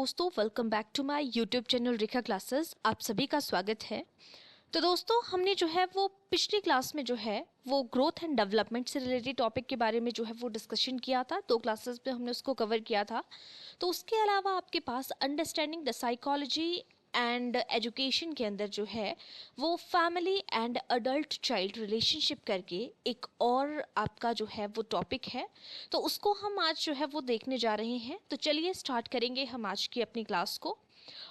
दोस्तों, welcome back to my YouTube channel Rekha classes. आप सभी का स्वागत है। तो दोस्तों, हमने जो है वो पिछली क्लास में जो है वो ग्रोथ एंड डेवलपमेंट से रिलेटेड टॉपिक के बारे में जो है वो डिस्कशन किया था। 2 क्लासेस में हमने उसको कवर किया था। तो उसके अलावा आपके पास understanding the psychology and education के अंदर जो है वो family and adult child relationship करके एक और आपका जो है वो टॉपिक है। तो उसको हम आज जो है वो देखने जा रहे हैं। तो चलिए स्टार्ट करेंगे हम आज की अपनी क्लास को।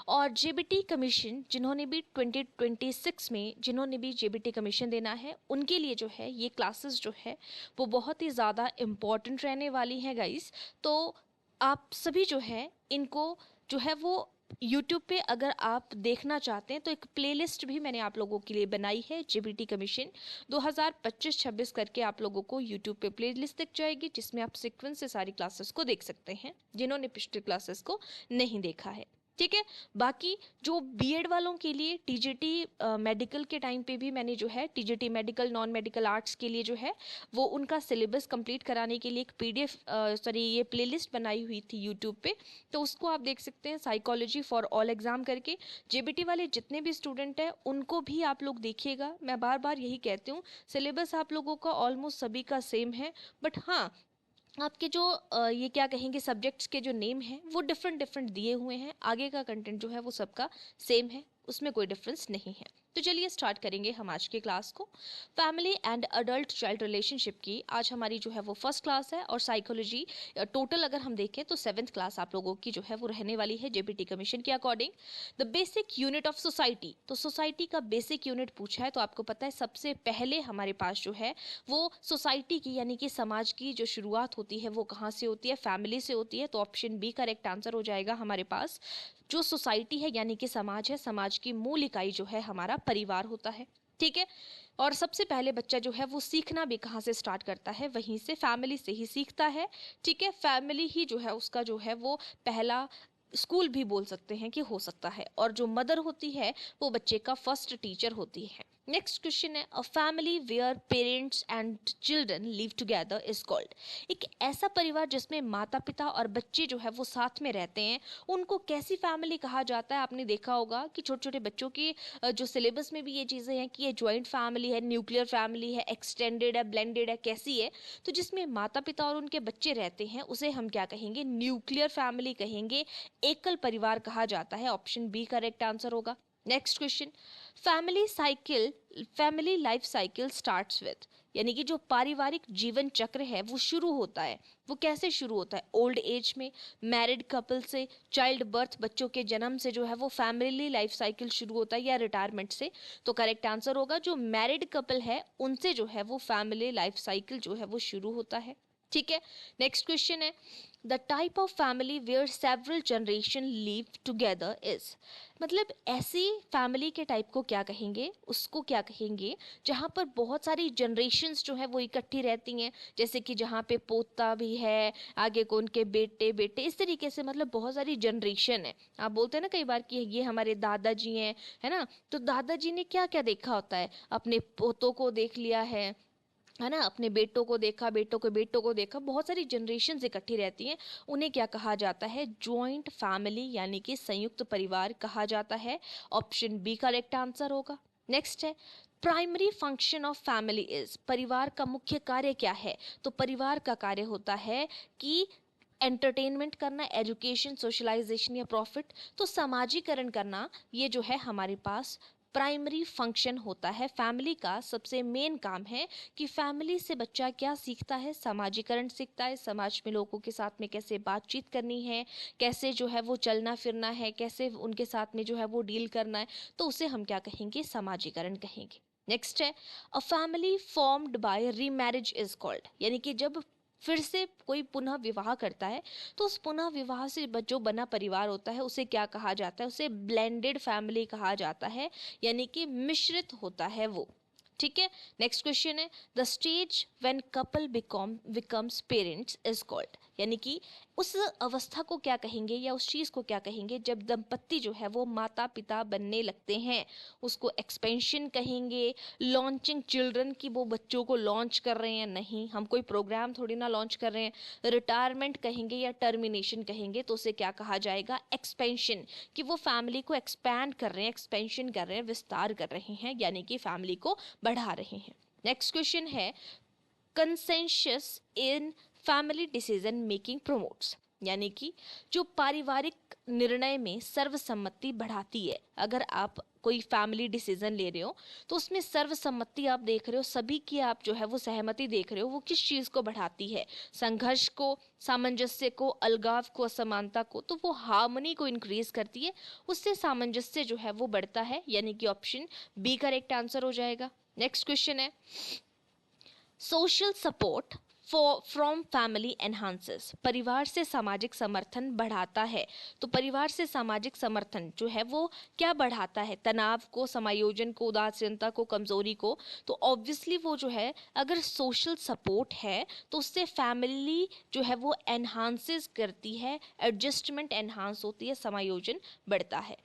और जेबीटी कमीशन जिन्होंने भी 2026 में जिन्होंने भी जेबीटी कमीशन देना है, उनके लिए जो है ये क्लासेस जो है वो बहुत ही ज़्यादा इम्पॉर्टेंट रहने वाली हैं गाइस। तो आप सभी जो है इनको जो है वो यूट्यूब पे अगर आप देखना चाहते हैं तो एक प्लेलिस्ट भी मैंने आप लोगों के लिए बनाई है। जेबीटी कमीशन 2025-26 करके आप लोगों को यूट्यूब पे प्लेलिस्ट दिख जाएगी, जिसमें आप सीक्वेंस से सारी क्लासेस को देख सकते हैं जिन्होंने पिछले क्लासेस को नहीं देखा है। ठीक है। बाकी जो बीएड वालों के लिए टीजीटी मेडिकल के टाइम पे भी मैंने जो है TGT medical non medical arts के लिए जो है वो उनका सिलेबस कंप्लीट कराने के लिए एक पीडीएफ ये प्लेलिस्ट बनाई हुई थी यूट्यूब पे। तो उसको आप देख सकते हैं, साइकोलॉजी फॉर ऑल एग्जाम करके। जेबीटी वाले जितने भी स्टूडेंट हैं उनको भी आप लोग देखिएगा। मैं बार बार यही कहती हूँ, सिलेबस आप लोगों का ऑलमोस्ट सभी का सेम है, बट हाँ आपके जो ये क्या कहेंगे सब्जेक्ट्स के जो नेम हैं वो डिफरेंट डिफरेंट दिए हुए हैं। आगे का कंटेंट जो है वो सबका सेम है, उसमें कोई डिफरेंस नहीं है। तो चलिए स्टार्ट करेंगे हम आज की क्लास को। Family and adult child relationship की आज हमारी जो है वो फर्स्ट क्लास है। और साइकोलॉजी टोटल अगर हम देखें तो 7th क्लास आप लोगों की जो है वो रहने वाली है जेबीटी कमीशन के according. The basic unit of society, तो सोसाइटी का बेसिक यूनिट पूछा है तो आपको पता है सबसे पहले हमारे पास जो है वो सोसाइटी की यानी कि समाज की जो शुरुआत होती है वो कहाँ से होती है, फैमिली से होती है। तो ऑप्शन बी करेक्ट आंसर हो जाएगा हमारे पास। जो सोसाइटी है यानी कि समाज है, समाज की मूल इकाई जो है हमारा परिवार होता है। ठीक है। और सबसे पहले बच्चा जो है वो सीखना भी कहाँ से स्टार्ट करता है, वहीं से फैमिली से ही सीखता है। ठीक है। फैमिली ही जो है उसका जो है वो पहला स्कूल भी बोल सकते हैं कि हो सकता है। और जो मदर होती है वो बच्चे का फर्स्ट टीचर होती है। नेक्स्ट क्वेश्चन है, a family where parents and children live together is called. एक ऐसा परिवार जिसमें माता पिता और बच्चे जो है वो साथ में रहते हैं, उनको कैसी फैमिली कहा जाता है। आपने देखा होगा कि छोटे छोटे बच्चों की जो सिलेबस में भी ये चीज़ें हैं कि ये जॉइंट फैमिली है, न्यूक्लियर फैमिली है, एक्सटेंडेड है, ब्लेंडेड है, कैसी है। तो जिसमें माता पिता और उनके बच्चे रहते हैं उसे हम क्या कहेंगे, न्यूक्लियर फैमिली कहेंगे, एकल परिवार कहा जाता है। ऑप्शन बी करेक्ट आंसर होगा। Next question, family life cycle starts with, यानी कि जो पारिवारिक जीवन चक्र है वो शुरू होता है, वो कैसे शुरू होता है, ओल्ड एज में, मैरिड कपल से, चाइल्ड बर्थ बच्चों के जन्म से जो है वो फैमिली लाइफ साइकिल शुरू होता है, या रिटायरमेंट से। तो करेक्ट आंसर होगा जो मैरिड कपल है उनसे जो है वो फैमिली लाइफ साइकिल जो है वो शुरू होता है। ठीक है। नेक्स्ट क्वेश्चन है, the type of family where several generation live together is, मतलब ऐसी फैमिली के टाइप को क्या कहेंगे, उसको क्या कहेंगे जहाँ पर बहुत सारी जनरेशन्स जो है वो इकट्ठी रहती हैं। जैसे कि जहाँ पे पोता भी है, आगे को उनके बेटे बेटे, इस तरीके से मतलब बहुत सारी जनरेशन है। आप बोलते हैं ना कई बार कि ये हमारे दादाजी हैं, है ना। तो दादाजी ने क्या क्या देखा होता है, अपने पोतों को देख लिया है ना, अपने बेटों को देखा, बेटों को देखा, बहुत सारी जनरेशन इकट्ठी रहती हैं। उन्हें क्या कहा जाता है, जॉइंट फैमिली यानी कि संयुक्त परिवार कहा जाता है। ऑप्शन बी करेक्ट आंसर होगा। नेक्स्ट है, primary function of family is, परिवार का मुख्य कार्य क्या है। तो परिवार का कार्य होता है कि एंटरटेनमेंट करना, एजुकेशन, सोशलाइजेशन या प्रॉफिट। तो समाजीकरण करना ये जो है हमारे पास प्राइमरी फंक्शन होता है। फैमिली का सबसे मेन काम है कि फैमिली से बच्चा क्या सीखता है, समाजीकरण सीखता है, समाज में लोगों के साथ में कैसे बातचीत करनी है, कैसे जो है वो चलना फिरना है, कैसे उनके साथ में जो है वो डील करना है। तो उसे हम क्या कहेंगे, समाजीकरण कहेंगे। नेक्स्ट है, a family formed by remarriage is called, यानी कि जब फिर से कोई पुनः विवाह करता है तो उस पुनः विवाह से जो बना परिवार होता है उसे क्या कहा जाता है, उसे ब्लेंडेड फैमिली कहा जाता है, यानी कि मिश्रित होता है वो। ठीक है। नेक्स्ट क्वेश्चन है, the stage when couple becomes parents is called, यानी कि उस अवस्था को क्या कहेंगे या उस चीज़ को क्या कहेंगे जब दंपत्ति जो है वो माता पिता बनने लगते हैं, उसको एक्सपेंशन कहेंगे। लॉन्चिंग चिल्ड्रन की वो बच्चों को लॉन्च कर रहे हैं, नहीं, हम कोई प्रोग्राम थोड़ी ना लॉन्च कर रहे हैं। रिटायरमेंट कहेंगे या टर्मिनेशन कहेंगे, तो उसे क्या कहा जाएगा, एक्सपेंशन, कि वो फैमिली को एक्सपैंड कर रहे हैं, एक्सपेंशन कर रहे हैं, विस्तार कर रहे हैं, यानी कि फैमिली को बढ़ा रहे हैं। नेक्स्ट क्वेश्चन है consensus in family decision making promotes, यानी कि जो पारिवारिक निर्णय में सर्वसम्मति बढ़ाती है। अगर आप कोई फैमिली डिसीजन ले रहे हो तो उसमें सर्वसम्मति आप देख रहे हो, सभी की आप जो है वो सहमति देख रहे हो, वो किस चीज़ को बढ़ाती है, संघर्ष को, सामंजस्य को, अलगाव को, असमानता को, तो वो हार्मनी को इंक्रीज करती है, उससे सामंजस्य जो है वो बढ़ता है, यानी कि ऑप्शन बी करेक्ट आंसर हो जाएगा। नेक्स्ट क्वेश्चन है social support from family enhances, परिवार से सामाजिक समर्थन बढ़ाता है। तो परिवार से सामाजिक समर्थन जो है वो क्या बढ़ाता है, तनाव को, समायोजन को, उदासीनता को, कमजोरी को। तो ऑब्वियसली वो जो है अगर सोशल सपोर्ट है तो उससे फैमिली जो है वो एनहांसेस करती है, एडजस्टमेंट एनहांस होती है, समायोजन बढ़ता है।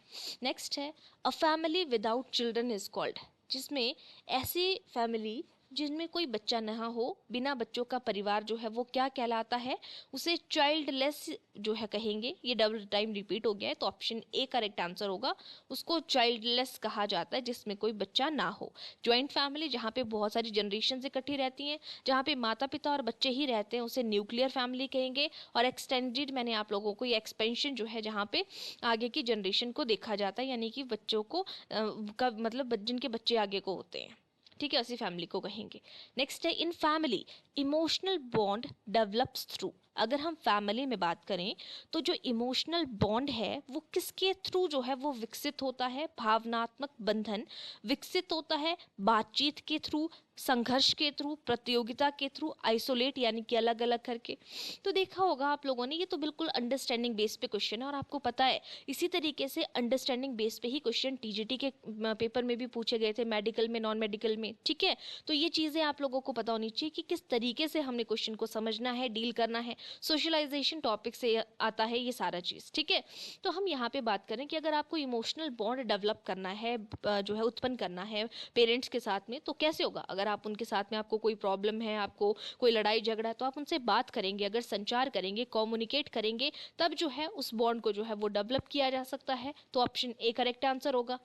नेक्स्ट है a family without children is called, जिसमें ऐसी फैमिली जिनमें कोई बच्चा ना हो, बिना बच्चों का परिवार जो है वो क्या कहलाता है, उसे चाइल्डलेस जो है कहेंगे। ये डबल टाइम रिपीट हो गया है, तो ऑप्शन ए करेक्ट आंसर होगा, उसको चाइल्डलेस कहा जाता है जिसमें कोई बच्चा ना हो। ज्वाइंट फैमिली जहाँ पे बहुत सारी जनरेशन इकट्ठी रहती हैं, जहाँ पे माता पिता और बच्चे ही रहते हैं, उसे न्यूक्लियर फैमिली कहेंगे। और एक्सटेंडेड मैंने आप लोगों को ये एक्सपेंशन जो है जहाँ पे आगे की जनरेशन को देखा जाता है, यानी कि बच्चों को का मतलब जिनके बच्चे आगे को होते हैं, ठीक है, ऐसी फैमिली को कहेंगे। नेक्स्ट है in family emotional bond develops through, अगर हम फैमिली में बात करें तो जो इमोशनल बॉन्ड है वो किसके थ्रू जो है वो विकसित होता है, भावनात्मक बंधन विकसित होता है बातचीत के थ्रू, संघर्ष के थ्रू, प्रतियोगिता के थ्रू, आइसोलेट यानी कि अलग अलग करके। तो देखा होगा आप लोगों ने, ये तो बिल्कुल अंडरस्टैंडिंग बेस पे क्वेश्चन है, और आपको पता है इसी तरीके से अंडरस्टैंडिंग बेस पे ही क्वेश्चन टीजीटी के पेपर में भी पूछे गए थे, मेडिकल में, नॉन मेडिकल में, ठीक है। तो ये चीज़ें आप लोगों को पता होनी चाहिए कि किस तरीके से हमने क्वेश्चन को समझना है, डील करना है, सोशलाइजेशन टॉपिक से आता है ये सारा चीज़, ठीक है। तो हम यहाँ पे बात करें कि अगर आपको इमोशनल बॉन्ड डेवलप करना है, जो है उत्पन्न करना है पेरेंट्स के साथ में, तो कैसे होगा, अगर आप उनके साथ में आपको कोई प्रॉब्लम है, आपको कोई लड़ाई झगड़ा है, तो आप उनसे बात करेंगे, अगर संचार करेंगे, कम्युनिकेट करेंगे, तब जो है उस बॉन्ड को जो है वो डेवलप किया जा सकता है। तो ऑप्शन ए करेक्ट आंसर होगा।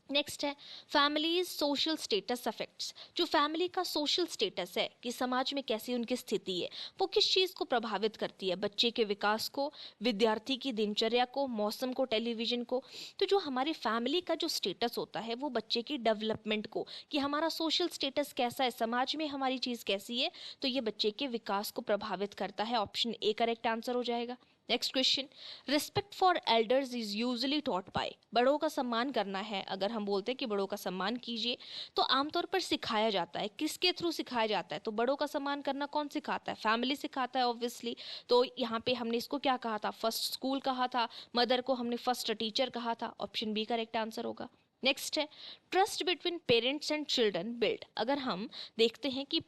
नेक्स्ट है फैमिलीज सोशल स्टेटस अफेक्ट्स, जो फैमिली का सोशल स्टेटस है कि समाज में कैसी उनकी स्थिति है, वो किस चीज़ को प्रभावित करती है, बच्चे के विकास को, विद्यार्थी की दिनचर्या को, मौसम को, टेलीविजन को। तो जो हमारी फैमिली का जो स्टेटस होता है वो बच्चे की डेवलपमेंट को, कि हमारा सोशल स्टेटस कैसा है, समाज में हमारी चीज़ कैसी है, तो ये बच्चे के विकास को प्रभावित करता है। ऑप्शन ए करेक्ट आंसर हो जाएगा। Next question respect for elders is usually taught by, बड़ों का सम्मान करना है, अगर हम बोलते हैं कि बड़ों का सम्मान कीजिए, तो आमतौर पर सिखाया जाता है, किसके थ्रू सिखाया जाता है, तो बड़ों का सम्मान करना कौन सिखाता है, फैमिली सिखाता है ऑब्वियसली। तो यहाँ पे हमने इसको क्या कहा था, फर्स्ट स्कूल कहा था, मदर को हमने फर्स्ट टीचर कहा था, ऑप्शन बी करेक्ट आंसर होगा। नेक्स्ट है trust between parents and children build, अगर हम देखते हैं कि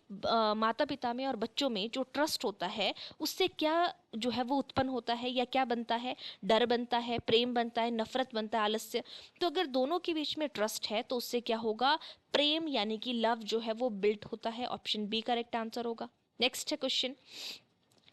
माता पिता में और बच्चों में जो ट्रस्ट होता है उससे क्या जो है वो उत्पन्न होता है या क्या बनता है, डर बनता है, प्रेम बनता है, नफरत बनता है, आलस्य। तो अगर दोनों के बीच में ट्रस्ट है तो उससे क्या होगा, प्रेम यानी कि लव जो है वो बिल्ड होता है, ऑप्शन बी करेक्ट आंसर होगा। नेक्स्ट है क्वेश्चन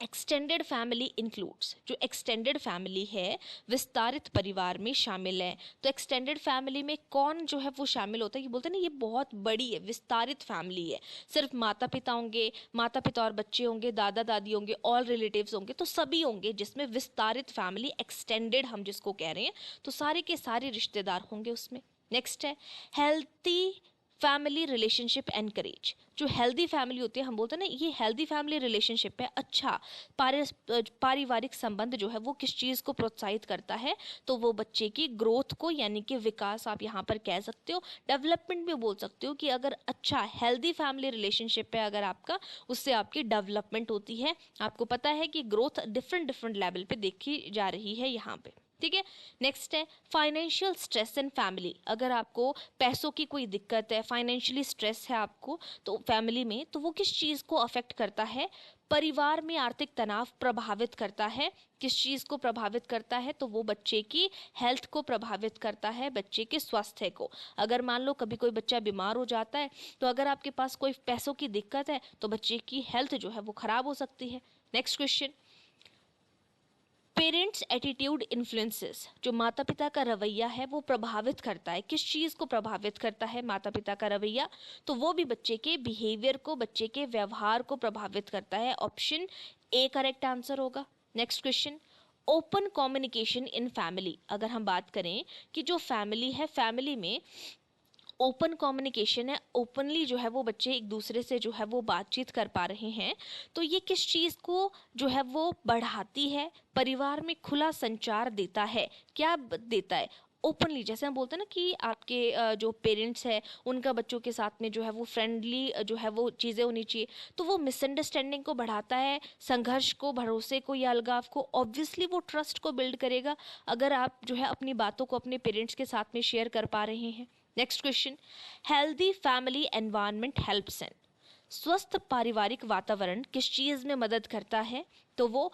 एक्सटेंडेड फैमिली इंक्लूड्स, जो एक्सटेंडेड फैमिली है विस्तारित परिवार में शामिल है। तो एक्सटेंडेड फैमिली में कौन जो है वो शामिल होता है, ये बोलते हैं ना ये बहुत बड़ी है, विस्तारित फैमिली है, सिर्फ माता पिता होंगे, माता पिता और बच्चे होंगे, दादा दादी होंगे, ऑल रिलेटिव्स होंगे, तो सभी होंगे जिसमें विस्तारित फैमिली, एक्सटेंडेड हम जिसको कह रहे हैं, तो सारे के सारे रिश्तेदार होंगे उसमें। नेक्स्ट है हेल्थी फैमिली रिलेशनशिप एनकरेज, जो हेल्दी फैमिली होती है, हम बोलते हैं ना ये हेल्दी फैमिली रिलेशनशिप है, अच्छा पारिवारिक संबंध जो है वो किस चीज़ को प्रोत्साहित करता है, तो वो बच्चे की ग्रोथ को, यानी कि विकास आप यहाँ पर कह सकते हो, डेवलपमेंट भी बोल सकते हो, कि अगर अच्छा हेल्दी फैमिली रिलेशनशिप है अगर आपका, उससे आपकी डेवलपमेंट होती है। आपको पता है कि ग्रोथ डिफरेंट डिफरेंट लेवल पे देखी जा रही है यहाँ पे। ठीक है। नेक्स्ट है फाइनेंशियल स्ट्रेस इन फैमिली। अगर आपको पैसों की कोई दिक्कत है, फाइनेंशियली स्ट्रेस है आपको तो फैमिली में, तो वो किस चीज़ को अफेक्ट करता है? परिवार में आर्थिक तनाव प्रभावित करता है। किस चीज़ को प्रभावित करता है? तो वो बच्चे की हेल्थ को प्रभावित करता है, बच्चे के स्वास्थ्य को। अगर मान लो कभी कोई बच्चा बीमार हो जाता है, तो अगर आपके पास कोई पैसों की दिक्कत है तो बच्चे की हेल्थ जो है वो खराब हो सकती है। Next question, parents attitude influences. जो माता पिता का रवैया है वो प्रभावित करता है। किस चीज़ को प्रभावित करता है माता पिता का रवैया? तो वो भी बच्चे के बिहेवियर को, बच्चे के व्यवहार को प्रभावित करता है। ऑप्शन ए करेक्ट आंसर होगा। Next question, open communication in family. अगर हम बात करें कि जो फैमिली है, फैमिली में ओपन कम्युनिकेशन है, ओपनली जो है वो बच्चे एक दूसरे से जो है वो बातचीत कर पा रहे हैं, तो ये किस चीज़ को जो है वो बढ़ाती है? परिवार में खुला संचार देता है। क्या देता है? ओपनली, जैसे हम बोलते हैं ना कि आपके जो पेरेंट्स है उनका बच्चों के साथ में जो है वो फ्रेंडली जो है वो चीज़ें होनी चाहिए, तो वो मिसअंडरस्टैंडिंग को बढ़ाता है, संघर्ष को, भरोसे को या अलगाव को। ऑब्वियसली वो ट्रस्ट को बिल्ड करेगा अगर आप जो है अपनी बातों को अपने पेरेंट्स के साथ में शेयर कर पा रहे हैं। Next question, healthy family environment helps in. स्वस्थ पारिवारिक वातावरण किस चीज़ में मदद करता है? तो वो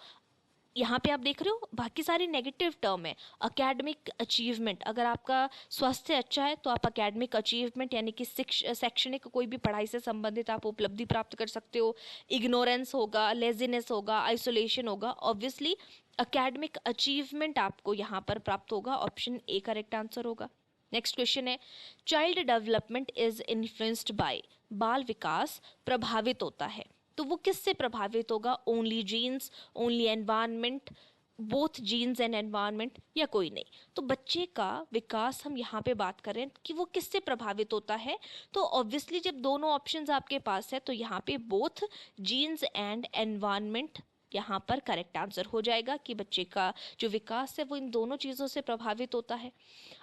यहाँ पे आप देख रहे हो बाकी सारी नेगेटिव टर्म है। अकेडमिक अचीवमेंट, अगर आपका स्वास्थ्य अच्छा है तो आप अकेडमिक अचीवमेंट यानी कि शैक्षणिक कोई भी पढ़ाई से संबंधित आप उपलब्धि प्राप्त कर सकते हो। इग्नोरेंस होगा, लेजीनेस होगा, आइसोलेशन होगा, ऑब्वियसली अकेडमिक अचीवमेंट आपको यहाँ पर प्राप्त होगा। ऑप्शन ए करेक्ट आंसर होगा। नेक्स्ट क्वेश्चन है, child development is influenced by. बाल विकास प्रभावित होता है, तो वो किससे प्रभावित होगा? Only genes, only environment, both genes and environment, या कोई नहीं? तो बच्चे का विकास हम यहाँ पे बात करें कि वो किससे प्रभावित होता है, तो ऑब्वियसली जब दोनों ऑप्शंस आपके पास है तो यहाँ पे बोथ जीन्स एंड एनवायरनमेंट यहाँ पर करेक्ट आंसर हो जाएगा कि बच्चे का जो विकास है वो इन दोनों चीज़ों से प्रभावित होता है।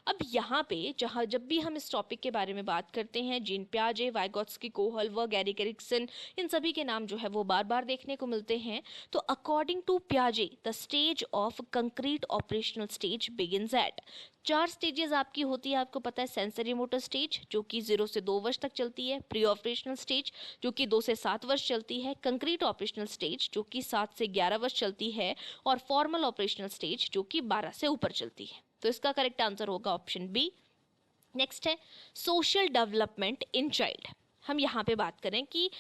अब यहाँ पे जहाँ जब भी हम इस टॉपिक के बारे में बात करते हैं, जीन पियाजे, वाइगोत्स्की, कोहलवर्ग, एरिक एरिक्सन, इन सभी के नाम जो है वो बार बार देखने को मिलते हैं। तो अकॉर्डिंग टू पियाजे the stage of concrete operational stage begins at. 4 stages आपकी होती है, आपको पता है। सेंसरी मोटर स्टेज जो कि 0 से 2 वर्ष तक चलती है, प्री ऑपरेशनल स्टेज जो कि 2 से 7 वर्ष चलती है, कंक्रीट ऑपरेशनल स्टेज जो कि 7 से 11 वर्ष चलती है, और फॉर्मल ऑपरेशनल स्टेज जो कि 12 से ऊपर चलती है। तो इसका करेक्ट आंसर होगा ऑप्शन बी। नेक्स्ट है सोशल डेवलपमेंट इन चाइल्ड। हम यहाँ पे बात करें कि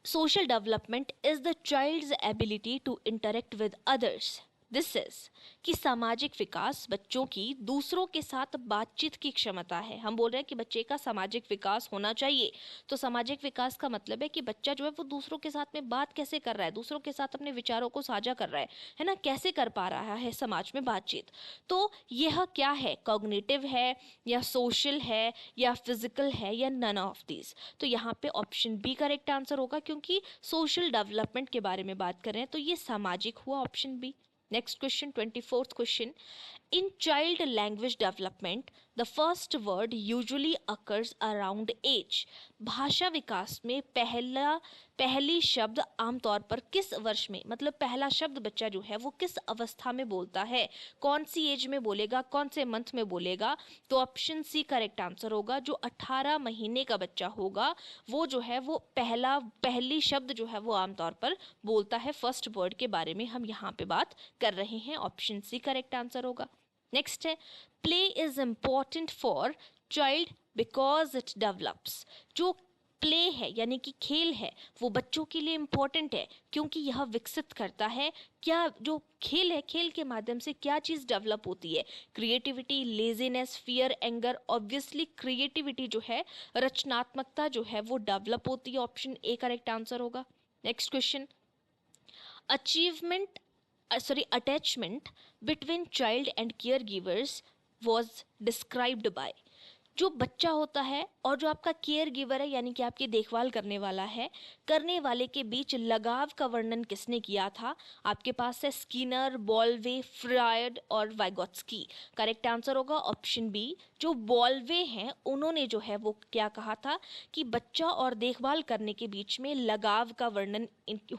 social development is the child's ability to interact with others. This is कि सामाजिक विकास बच्चों की दूसरों के साथ बातचीत की क्षमता है। हम बोल रहे हैं कि बच्चे का सामाजिक विकास होना चाहिए, तो सामाजिक विकास का मतलब है कि बच्चा जो है वो दूसरों के साथ में बात कैसे कर रहा है, दूसरों के साथ अपने विचारों को साझा कर रहा है ना, कैसे कर पा रहा है समाज में बातचीत। तो यह क्या है, कॉग्निटिव है या सोशल है या फिजिकल है या नन ऑफ दीज? तो यहाँ पे ऑप्शन बी करेक्ट आंसर होगा, क्योंकि सोशल डेवलपमेंट के बारे में बात कर रहे हैं तो ये सामाजिक हुआ, option B. Next question, 24th question, in child language development the first word usually occurs around age। भाषा विकास में पहली शब्द आमतौर पर किस वर्ष में, मतलब पहला शब्द बच्चा जो है वो किस अवस्था में बोलता है, कौन सी एज में बोलेगा, कौन से मंथ में बोलेगा? तो ऑप्शन सी करेक्ट आंसर होगा। जो 18 महीने का बच्चा होगा वो जो है वो पहली शब्द जो है वो आमतौर पर बोलता है। फर्स्ट वर्ड के बारे में हम यहाँ पे बात कर रहे हैं, ऑप्शन सी करेक्ट आंसर होगा। नेक्स्ट है play is important for child because it develops. जो प्ले है यानी कि खेल है वो बच्चों के लिए इम्पॉर्टेंट है क्योंकि यह विकसित करता है। क्या जो खेल है, खेल के माध्यम से क्या चीज़ डेवलप होती है? Creativity, laziness, fear, anger. Obviously creativity जो है, रचनात्मकता जो है वो डेवलप होती है। ऑप्शन ए करेक्ट आंसर होगा। Next question, attachment between child and caregivers was described by। जो बच्चा होता है और जो आपका केयर गिवर है यानी कि आपकी देखभाल करने वाला है, करने वाले के बीच लगाव का वर्णन किसने किया था? आपके पास है स्किनर, बॉलवे, फ्रायड और वाइगोत्स्की। करेक्ट आंसर होगा ऑप्शन बी। जो बॉलवे हैं उन्होंने जो है वो क्या कहा था कि बच्चा और देखभाल करने के बीच में लगाव का वर्णन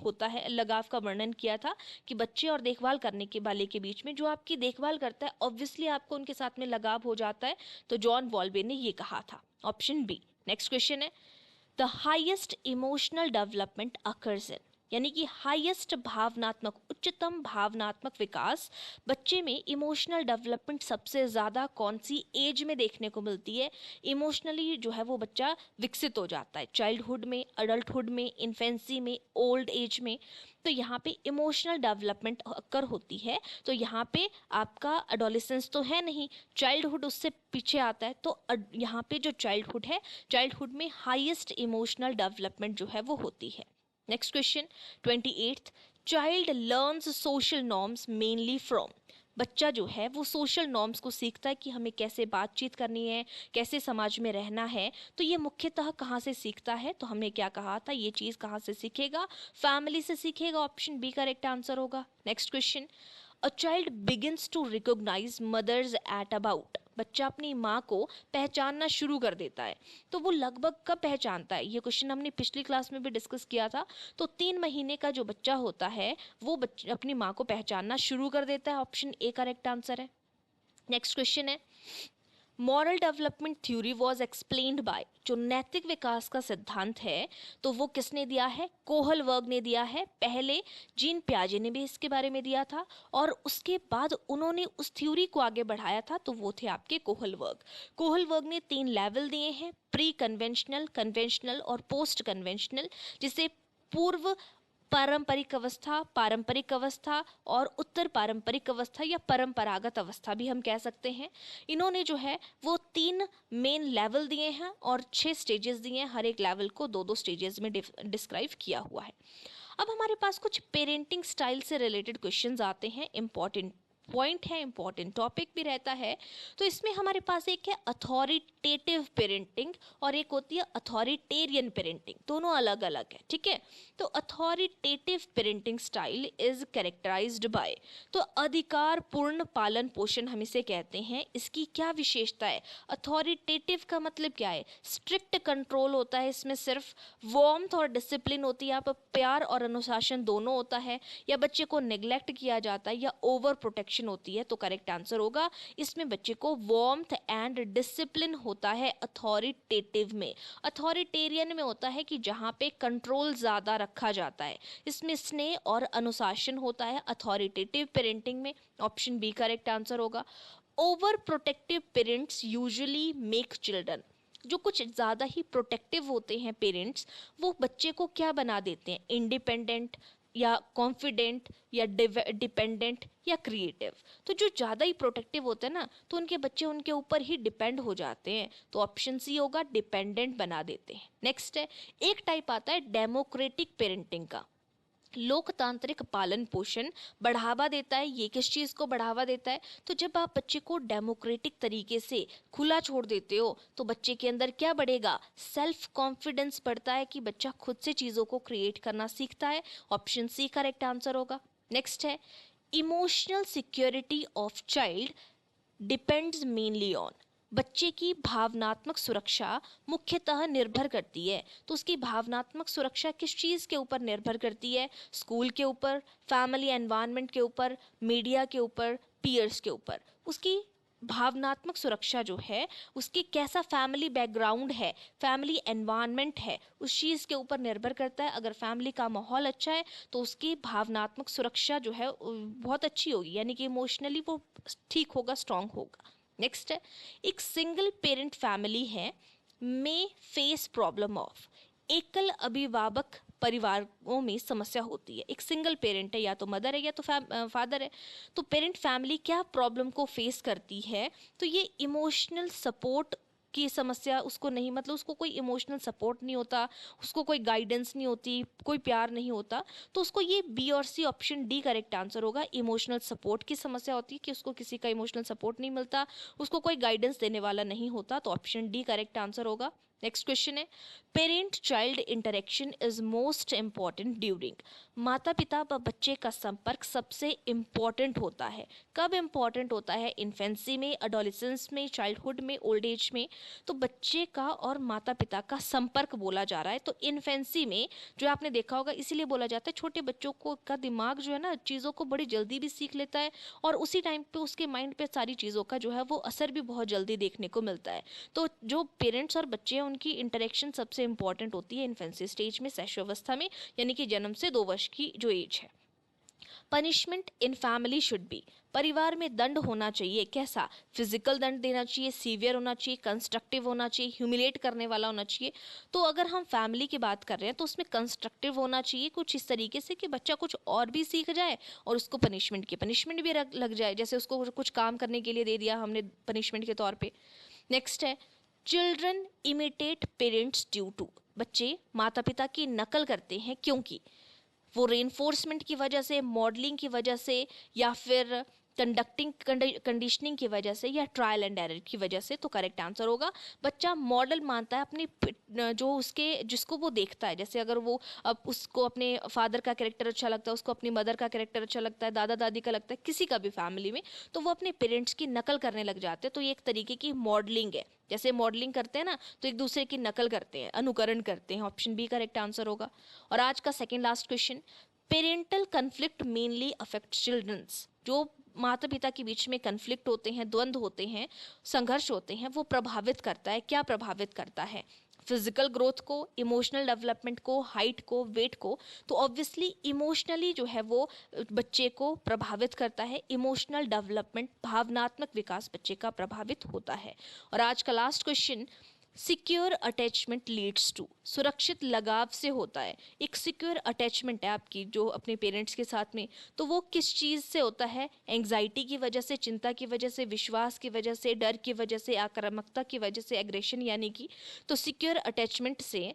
होता है, लगाव का वर्णन किया था कि बच्चे और देखभाल करने के वाले के बीच में जो आपकी देखभाल करता है ऑब्वियसली आपको उनके साथ में लगाव हो जाता है, तो जॉन बॉलवे ने ये कहा था, ऑप्शन बी। नेक्स्ट क्वेश्चन है the highest emotional development occurs in, यानी कि हाईएस्ट भावनात्मक, उच्चतम भावनात्मक विकास बच्चे में इमोशनल डेवलपमेंट सबसे ज़्यादा कौन सी एज में देखने को मिलती है? इमोशनली जो है वो बच्चा विकसित हो जाता है चाइल्डहुड में, अडल्टहुड में, इन्फेंसी में, ओल्ड एज में। तो यहाँ पे इमोशनल डेवलपमेंट अक्कर होती है। तो यहाँ पे आपका अडोलेसेंस तो है नहीं, चाइल्डहुड उससे पीछे आता है, तो यहाँ पे जो चाइल्डहुड है, चाइल्डहुड में हाईएस्ट इमोशनल डेवलपमेंट जो है वो होती है। Next question 28th, child learns social norms mainly from, बच्चा जो है वो सोशल नॉर्म्स को सीखता है कि हमें कैसे बातचीत करनी है, कैसे समाज में रहना है, तो ये मुख्यतः कहाँ से सीखता है? तो हमने क्या कहा था, ये चीज़ कहाँ से सीखेगा? फैमिली से सीखेगा, ऑप्शन बी करेक्ट आंसर होगा। Next question, a child begins to recognise mother's at about, बच्चा अपनी माँ को पहचानना शुरू कर देता है, तो वो लगभग कब पहचानता है? ये क्वेश्चन हमने पिछली क्लास में भी डिस्कस किया था। तो 3 महीने का जो बच्चा होता है वो अपनी माँ को पहचानना शुरू कर देता है, ऑप्शन ए करेक्ट आंसर है। नेक्स्ट क्वेश्चन है moral development theory was explained bye, जो नैतिक विकास का सिद्धांत है तो वो किसने दिया है? कोहलबर्ग ने दिया है। पहले जीन पियाजे ने भी इसके बारे में दिया था और उसके बाद उन्होंने उस थ्योरी को आगे बढ़ाया था, तो वो थे आपके कोहलबर्ग। कोहलबर्ग ने 3 लेवल दिए हैं, प्री कन्वेंशनल, कन्वेंशनल और पोस्ट कन्वेंशनल, जिसे पूर्व पारंपरिक अवस्था और उत्तर पारंपरिक अवस्था या परंपरागत अवस्था भी हम कह सकते हैं। इन्होंने जो है वो 3 मेन लेवल दिए हैं और 6 स्टेजेस दिए हैं, हर एक लेवल को 2-2 स्टेजेस में डिस्क्राइब किया हुआ है। अब हमारे पास कुछ पेरेंटिंग स्टाइल से रिलेटेड क्वेश्चंस आते हैं, इंपॉर्टेंट पॉइंट है, इंपॉर्टेंट टॉपिक भी रहता है। तो इसमें हमारे पास एक है अथॉरिटेटिव पेरेंटिंग और एक होती है अथॉरिटेरियन पेरेंटिंग, दोनों अलग अलग है, ठीक है। तो authoritative parenting style is characterised by, तो अधिकार पूर्ण पालन पोषण हम इसे कहते हैं। इसकी क्या विशेषता है? अथॉरिटेटिव का मतलब क्या है? स्ट्रिक्ट कंट्रोल होता है इसमें, सिर्फ वार्मथ और डिसिप्लिन होती है, यहाँ पर प्यार और अनुशासन दोनों होता है, या बच्चे को नेग्लेक्ट किया जाता है, या ओवर प्रोटेक्शन होती है। तो करेक्ट आंसर होगा इसमें बच्चे को वार्मथ एंड डिसिप्लिन होता है अथॉरिटेटिव में। अथॉरिटेरियन में होता है कि जहाँ पे कंट्रोल ज़्यादा रखा जाता है, इसमें स्नेह और अनुशासन होता है अथॉरिटेटिव पेरेंटिंग में, ऑप्शन बी करेक्ट आंसर होगा। Over protective parents usually make children, जो कुछ ज़्यादा ही प्रोटेक्टिव होते हैं पेरेंट्स, वो बच्चे को क्या बना देते हैं? इंडिपेंडेंट या कॉन्फिडेंट या डिपेंडेंट या क्रिएटिव। तो जो ज़्यादा ही प्रोटेक्टिव होते हैं ना, तो उनके बच्चे उनके ऊपर ही डिपेंड हो जाते हैं, तो ऑप्शन सी होगा, डिपेंडेंट बना देते हैं। नेक्स्ट है, एक टाइप आता है डेमोक्रेटिक पेरेंटिंग का, लोकतांत्रिक पालन पोषण बढ़ावा देता है। ये किस चीज़ को बढ़ावा देता है? तो जब आप बच्चे को डेमोक्रेटिक तरीके से खुला छोड़ देते हो तो बच्चे के अंदर क्या बढ़ेगा? सेल्फ कॉन्फिडेंस बढ़ता है कि बच्चा खुद से चीज़ों को क्रिएट करना सीखता है, ऑप्शन सी करेक्ट आंसर होगा। नेक्स्ट है emotional security of child depends mainly on, बच्चे की भावनात्मक सुरक्षा मुख्यतः निर्भर करती है। तो उसकी भावनात्मक सुरक्षा किस चीज़ के ऊपर निर्भर करती है? स्कूल के ऊपर, फैमिली एनवायरनमेंट के ऊपर, मीडिया के ऊपर, पीयर्स के ऊपर। उसकी भावनात्मक सुरक्षा जो है, उसकी कैसा फैमिली बैकग्राउंड है, फैमिली एनवायरनमेंट है, उस चीज़ के ऊपर निर्भर करता है। अगर फैमिली का माहौल अच्छा है तो उसकी भावनात्मक सुरक्षा जो है बहुत अच्छी होगी, यानी कि इमोशनली वो ठीक होगा, स्ट्रांग होगा। नेक्स्ट है, एक सिंगल पेरेंट फैमिली है में फेस प्रॉब्लम ऑफ, एकल अभिभावक परिवारों में समस्या होती है। एक सिंगल पेरेंट है, या तो मदर है या तो फादर है, तो पेरेंट फैमिली क्या प्रॉब्लम को फेस करती है? तो ये इमोशनल सपोर्ट की समस्या उसको नहीं, मतलब उसको कोई इमोशनल सपोर्ट नहीं होता, उसको कोई गाइडेंस नहीं होती, कोई प्यार नहीं होता, तो उसको ये बी और C option D correct answer होगा। इमोशनल सपोर्ट की समस्या होती है कि उसको किसी का इमोशनल सपोर्ट नहीं मिलता, उसको कोई गाइडेंस देने वाला नहीं होता, तो ऑप्शन डी करेक्ट आंसर होगा। नेक्स्ट क्वेश्चन है, parent child interaction is most important during. माता पिता व बच्चे का संपर्क सबसे इंपॉर्टेंट होता है। कब इंपॉर्टेंट होता है? इन्फेंसी में, अडोलेसेंस में, चाइल्डहुड में, ओल्ड एज में। तो बच्चे का और माता पिता का संपर्क बोला जा रहा है, तो इन्फेंसी में जो आपने देखा होगा, इसीलिए बोला जाता है छोटे बच्चों को का दिमाग जो है ना चीज़ों को बड़ी जल्दी भी सीख लेता है, और उसी टाइम पे उसके माइंड पे सारी चीज़ों का जो है वो असर भी बहुत जल्दी देखने को मिलता है। तो जो पेरेंट्स और बच्चे हैं उनकी इंटरेक्शन सबसे इंपॉर्टेंट होती है इन्फेंसी स्टेज में, शैशवावस्था में, यानी कि जन्म से 2 वर्ष की जो एज है। Punishment in family should be. परिवार में दंड होना चाहिए कैसा? फिजिकल दंड देना चाहिए, सीवियर होना चाहिए, कंस्ट्रक्टिव होना चाहिए, ह्यूमिलेट करने वाला होना चाहिए। तो अगर हम फैमिली की बात कर रहे हैं तो उसमें कंस्ट्रक्टिव होना चाहिए, कुछ इस तरीके से कि बच्चा कुछ और भी सीख जाए और उसको पनिशमेंट भी लग जाए, जैसे उसको कुछ काम करने के लिए दे दिया हमने पनिशमेंट के तौर पे। नेक्स्ट है, children imitate parents due to. बच्चे माता पिता की नकल करते हैं क्योंकि वो रेनफोर्समेंट की वजह से, मॉडलिंग की वजह से, या फिर कंडीशनिंग की वजह से, या ट्रायल एंड एरर की वजह से। तो करेक्ट आंसर होगा, बच्चा मॉडल मानता है अपनी जो उसके जिसको वो देखता है। जैसे अगर वो अब उसको अपने फादर का कैरेक्टर अच्छा लगता है, उसको अपनी मदर का कैरेक्टर अच्छा लगता है, दादा दादी का लगता है, किसी का भी फैमिली में, तो वो अपने पेरेंट्स की नकल करने लग जाते हैं। तो ये एक तरीके की मॉडलिंग है। जैसे मॉडलिंग करते हैं ना, तो एक दूसरे की नकल करते हैं, अनुकरण करते हैं। ऑप्शन बी करेक्ट आंसर होगा। और आज का second last question, parental conflict mainly affect childrens. जो माता पिता के बीच में कन्फ्लिक्ट होते हैं, द्वंद्व होते हैं, संघर्ष होते हैं, वो प्रभावित करता है, क्या प्रभावित करता है? फिजिकल ग्रोथ को, इमोशनल डेवलपमेंट को, हाइट को, वेट को। तो ऑब्वियसली इमोशनली जो है वो बच्चे को प्रभावित करता है। इमोशनल डेवलपमेंट, भावनात्मक विकास बच्चे का प्रभावित होता है। और आज का last question, secure attachment leads to. सुरक्षित लगाव से होता है। एक सिक्योर अटैचमेंट है आपकी जो अपने पेरेंट्स के साथ में, तो वो किस चीज़ से होता है? एंग्जाइटी की वजह से, चिंता की वजह से, विश्वास की वजह से, डर की वजह से, आक्रामकता की वजह से, एग्रेशन यानी कि। तो सिक्योर अटैचमेंट से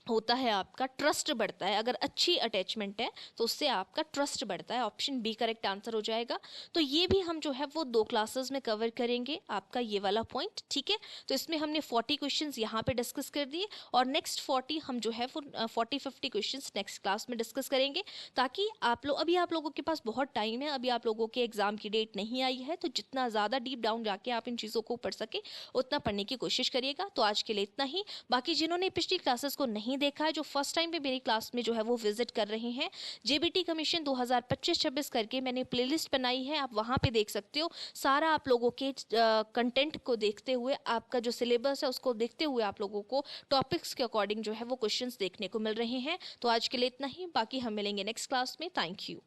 होता है आपका ट्रस्ट बढ़ता है। अगर अच्छी अटैचमेंट है तो उससे आपका ट्रस्ट बढ़ता है। ऑप्शन बी करेक्ट आंसर हो जाएगा। तो ये भी हम जो है वो 2 क्लासेस में कवर करेंगे आपका ये वाला पॉइंट, ठीक है। तो इसमें हमने 40 क्वेश्चंस यहाँ पे डिस्कस कर दिए, और नेक्स्ट 40 हम जो है वो 40-50 क्वेश्चंस नेक्स्ट क्लास में डिस्कस करेंगे, ताकि अभी आप लोगों के पास बहुत टाइम है, अभी आप लोगों के एग्जाम की डेट नहीं आई है, तो जितना ज़्यादा डीप डाउन जाके आप इन चीज़ों को पढ़ सके उतना पढ़ने की कोशिश करिएगा। तो आज के लिए इतना ही। बाकी जिन्होंने पिछली क्लासेस को नहीं देखा है, जो फर्स्ट टाइम पे मेरी क्लास में जो है वो विजिट कर रहे हैं, जेबीटी कमीशन 2025-26 करके मैंने प्लेलिस्ट बनाई है, आप वहाँ पे देख सकते हो। सारा आप लोगों के कंटेंट को देखते हुए, आपका जो सिलेबस है उसको देखते हुए आप लोगों को टॉपिक्स के अकॉर्डिंग जो है वो क्वेश्चंस देखने को मिल रहे हैं। तो आज के लिए इतना ही, बाकी हम मिलेंगे नेक्स्ट क्लास में। Thank you.